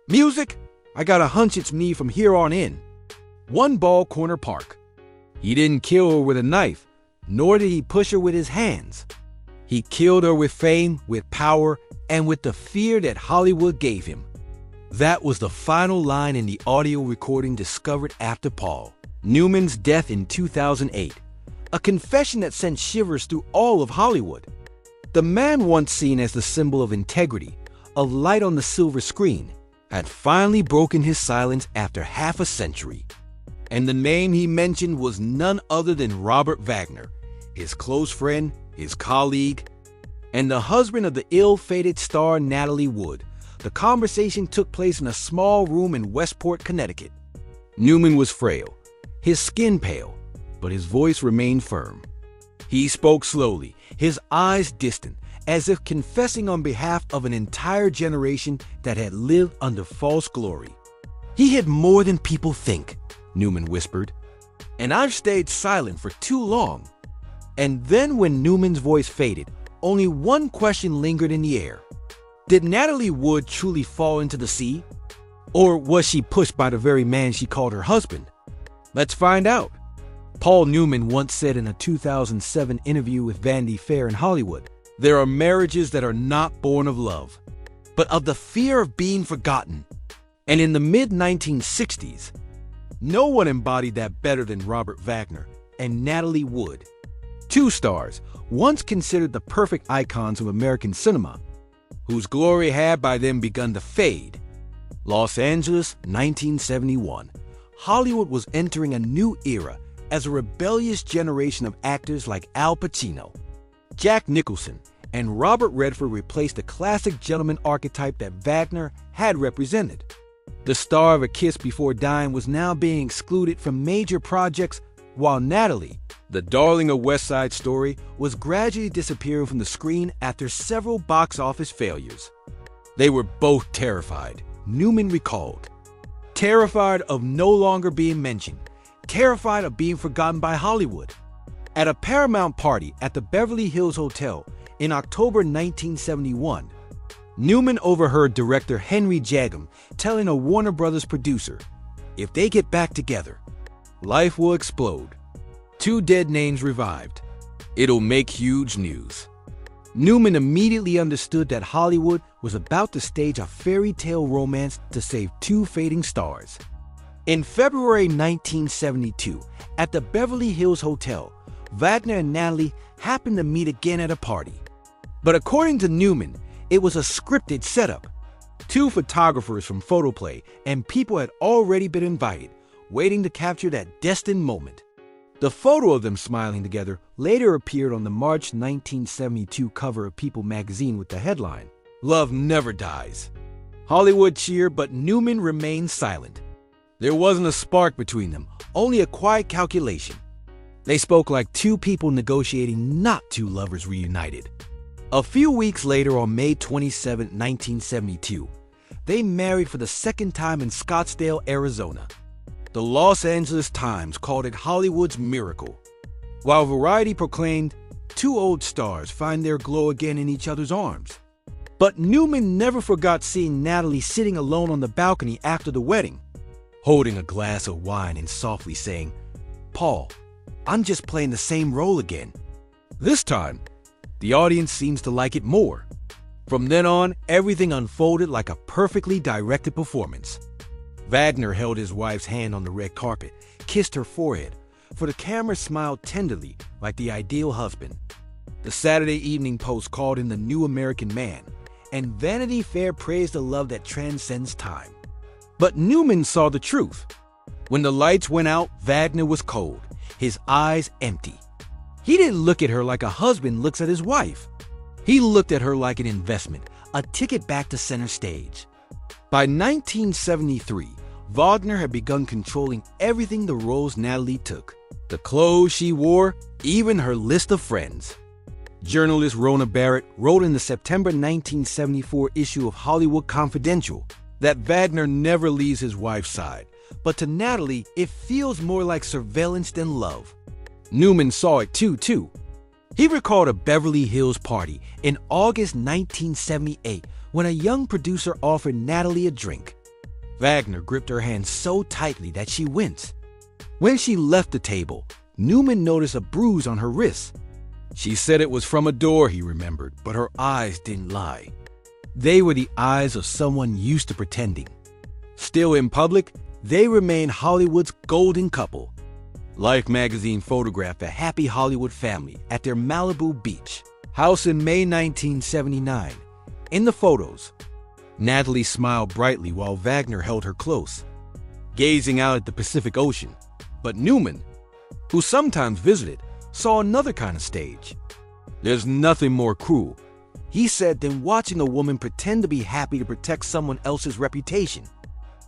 Music? I got a hunch it's me from here on in. One Ball Corner Park. He didn't kill her with a knife, nor did he push her with his hands. He killed her with fame, with power, and with the fear that Hollywood gave him. That was the final line in the audio recording discovered after Paul Newman's death in 2008, a confession that sent shivers through all of Hollywood. The man once seen as the symbol of integrity, a light on the silver screen, had finally broken his silence after half a century. And the name he mentioned was none other than Robert Wagner, his close friend, his colleague, and the husband of the ill-fated star Natalie Wood. The conversation took place in a small room in Westport, Connecticut. Newman was frail, his skin pale, but his voice remained firm. He spoke slowly, his eyes distant, as if confessing on behalf of an entire generation that had lived under false glory. "He had more than people think," Newman whispered, "and I've stayed silent for too long." And then when Newman's voice faded, only one question lingered in the air. Did Natalie Wood truly fall into the sea? Or was she pushed by the very man she called her husband? Let's find out. Paul Newman once said in a 2007 interview with Vanity Fair in Hollywood, "There are marriages that are not born of love, but of the fear of being forgotten." And in the mid-1960s, no one embodied that better than Robert Wagner and Natalie Wood, two stars once considered the perfect icons of American cinema, whose glory had by then begun to fade. Los Angeles, 1971. Hollywood was entering a new era as a rebellious generation of actors like Al Pacino, Jack Nicholson, and Robert Redford replaced the classic gentleman archetype that Wagner had represented. The star of A Kiss Before Dying was now being excluded from major projects, while Natalie, the darling of West Side Story, was gradually disappearing from the screen after several box office failures. They were both terrified, Newman recalled. Terrified of no longer being mentioned, terrified of being forgotten by Hollywood. At a Paramount party at the Beverly Hills Hotel in October 1971, Newman overheard director Henry Jagham telling a Warner Brothers producer, "If they get back together, life will explode. Two dead names revived. It'll make huge news." Newman immediately understood that Hollywood was about to stage a fairy tale romance to save two fading stars. In February 1972, at the Beverly Hills Hotel, Wagner and Natalie happened to meet again at a party. But according to Newman, it was a scripted setup. Two photographers from Photoplay and people had already been invited, waiting to capture that destined moment. The photo of them smiling together later appeared on the March 1972 cover of People magazine with the headline, "Love Never Dies." Hollywood cheered, but Newman remained silent. There wasn't a spark between them, only a quiet calculation. They spoke like two people negotiating, not two lovers reunited. A few weeks later, on May 27, 1972, they married for the second time in Scottsdale, Arizona. The Los Angeles Times called it Hollywood's miracle, while Variety proclaimed, "Two old stars find their glow again in each other's arms." But Newman never forgot seeing Natalie sitting alone on the balcony after the wedding, holding a glass of wine and softly saying, "Paul, I'm just playing the same role again." This time, the audience seems to like it more. From then on, everything unfolded like a perfectly directed performance. Wagner held his wife's hand on the red carpet, kissed her forehead, for the camera smiled tenderly like the ideal husband. The Saturday Evening Post called him the new American man, and Vanity Fair praised a love that transcends time. But Newman saw the truth. When the lights went out, Wagner was cold, his eyes empty. He didn't look at her like a husband looks at his wife. He looked at her like an investment, a ticket back to center stage. By 1973, Wagner had begun controlling everything the roles Natalie took, the clothes she wore, even her list of friends. Journalist Rona Barrett wrote in the September 1974 issue of Hollywood Confidential that Wagner never leaves his wife's side, but to Natalie, it feels more like surveillance than love. Newman saw it too. He recalled a Beverly Hills party in August 1978 when a young producer offered Natalie a drink. Wagner gripped her hand so tightly that she winced. When she left the table, Newman noticed a bruise on her wrist. She said it was from a door, he remembered, but her eyes didn't lie. They were the eyes of someone used to pretending. Still in public, they remained Hollywood's golden couple. Life magazine photographed a happy Hollywood family at their Malibu beach house in May 1979. In the photos, Natalie smiled brightly while Wagner held her close, gazing out at the Pacific Ocean. But Newman, who sometimes visited, saw another kind of stage. There's nothing more cruel, he said, than watching a woman pretend to be happy to protect someone else's reputation.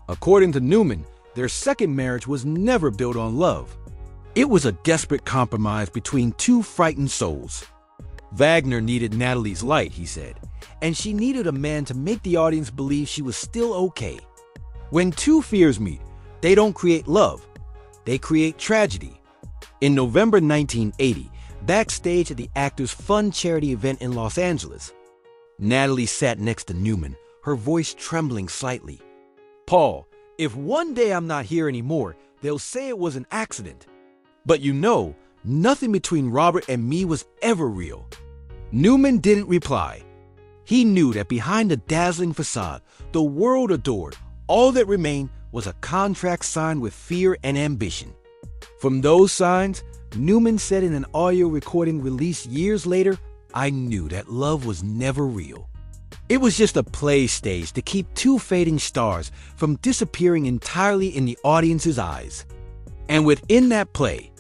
According to Newman, their second marriage was never built on love. It was a desperate compromise between two frightened souls. Wagner needed Natalie's light, he said, and she needed a man to make the audience believe she was still okay. When two fears meet, they don't create love, they create tragedy. In November 1980, backstage at the actor's fun charity event in Los Angeles, Natalie sat next to Newman, her voice trembling slightly. "Paul, if one day I'm not here anymore, they'll say it was an accident. But you know, nothing between Robert and me was ever real." Newman didn't reply. He knew that behind the dazzling facade, the world adored, all that remained was a contract signed with fear and ambition. From those signs, Newman said in an audio recording released years later, "I knew that love was never real. It was just a play stage to keep two fading stars from disappearing entirely in the audience's eyes." And within that play,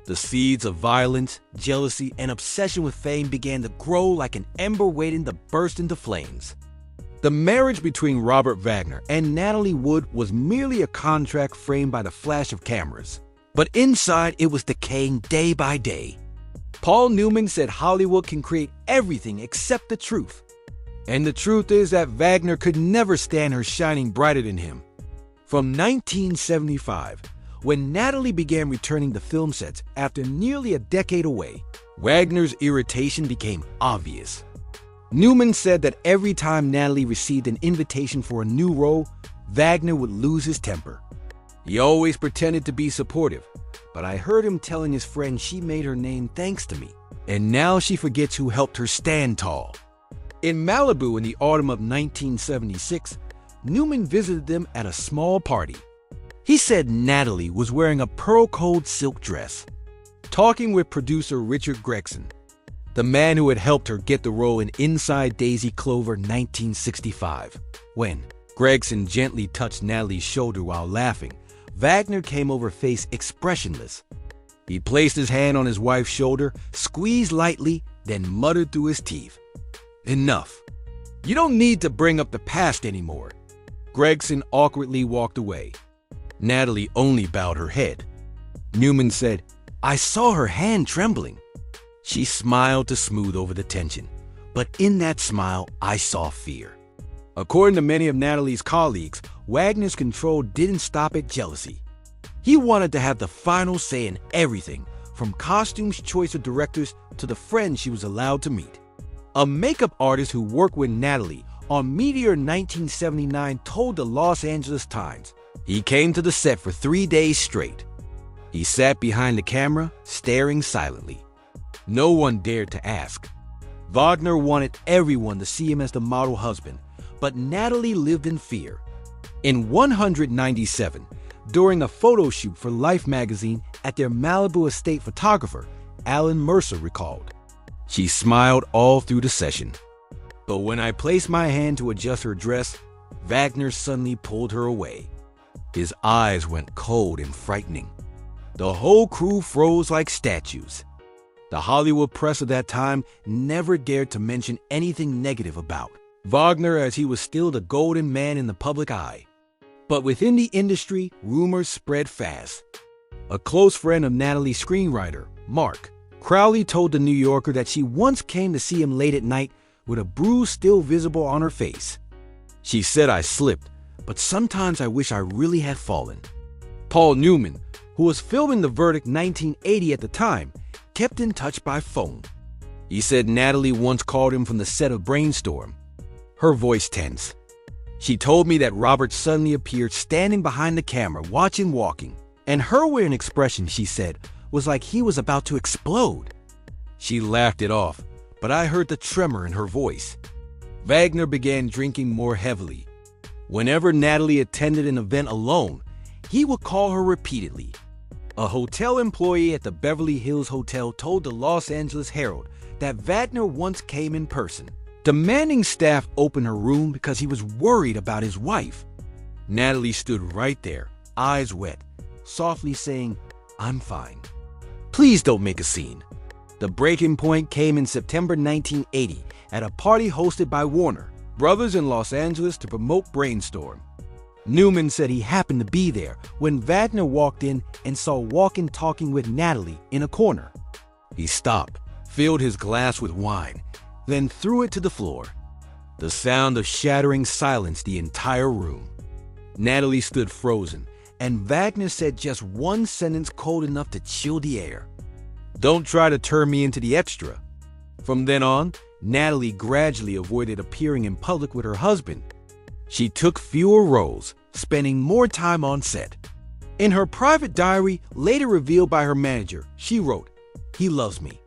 the seeds of violence, jealousy, and obsession with fame began to grow like an ember waiting to burst into flames. The marriage between Robert Wagner and Natalie Wood was merely a contract framed by the flash of cameras. But inside, it was decaying day by day. Paul Newman said Hollywood can create everything except the truth. And the truth is that Wagner could never stand her shining brighter than him. From 1975, when Natalie began returning to film sets after nearly a decade away, Wagner's irritation became obvious. Newman said that every time Natalie received an invitation for a new role, Wagner would lose his temper. He always pretended to be supportive, but I heard him telling his friend she made her name thanks to me, and now she forgets who helped her stand tall. In Malibu in the autumn of 1976, Newman visited them at a small party. He said Natalie was wearing a pearl-cold silk dress, talking with producer Richard Gregson, the man who had helped her get the role in Inside Daisy Clover 1965. When Gregson gently touched Natalie's shoulder while laughing, Wagner came over face expressionless. He placed his hand on his wife's shoulder, squeezed lightly, then muttered through his teeth, "Enough. You don't need to bring up the past anymore." Gregson awkwardly walked away. Natalie only bowed her head. Newman said, "I saw her hand trembling." She smiled to smooth over the tension, but in that smile, I saw fear. According to many of Natalie's colleagues, Wagner's control didn't stop at jealousy. He wanted to have the final say in everything, from costumes, choice of directors, to the friends she was allowed to meet. A makeup artist who worked with Natalie on Meteor 1979 told the Los Angeles Times he came to the set for 3 days straight. He sat behind the camera, staring silently. No one dared to ask. Wagner wanted everyone to see him as the model husband, but Natalie lived in fear. In 197, during a photo shoot for Life magazine at their Malibu estate, photographer Alan Mercer recalled, "She smiled all through the session. But when I placed my hand to adjust her dress, Wagner suddenly pulled her away. His eyes went cold and frightening. The whole crew froze like statues." The Hollywood press of that time never dared to mention anything negative about Wagner, as he was still the golden man in the public eye. But within the industry, rumors spread fast. A close friend of Natalie's screenwriter, Mark Crowley, told The New Yorker that she once came to see him late at night with a bruise still visible on her face. She said, "I slipped, but sometimes I wish I really had fallen." Paul Newman, who was filming The Verdict 1980 at the time, kept in touch by phone. He said Natalie once called him from the set of Brainstorm, her voice tense. She told me that Robert suddenly appeared standing behind the camera, watching walking, and her weird expression, she said, was like he was about to explode. She laughed it off, but I heard the tremor in her voice. Wagner began drinking more heavily. Whenever Natalie attended an event alone, he would call her repeatedly. A hotel employee at the Beverly Hills Hotel told the Los Angeles Herald that Wagner once came in person, demanding staff open her room because he was worried about his wife. Natalie stood right there, eyes wet, softly saying, "I'm fine. Please don't make a scene." The breaking point came in September 1980 at a party hosted by Warner Brothers in Los Angeles to promote Brainstorm. Newman said he happened to be there when Wagner walked in and saw Walken talking with Natalie in a corner. He stopped, filled his glass with wine, then threw it to the floor. The sound of shattering silenced the entire room. Natalie stood frozen, and Wagner said just one sentence cold enough to chill the air. "Don't try to turn me into the extra." From then on, Natalie gradually avoided appearing in public with her husband. She took fewer roles, spending more time on set. In her private diary, later revealed by her manager, she wrote, "He loves me.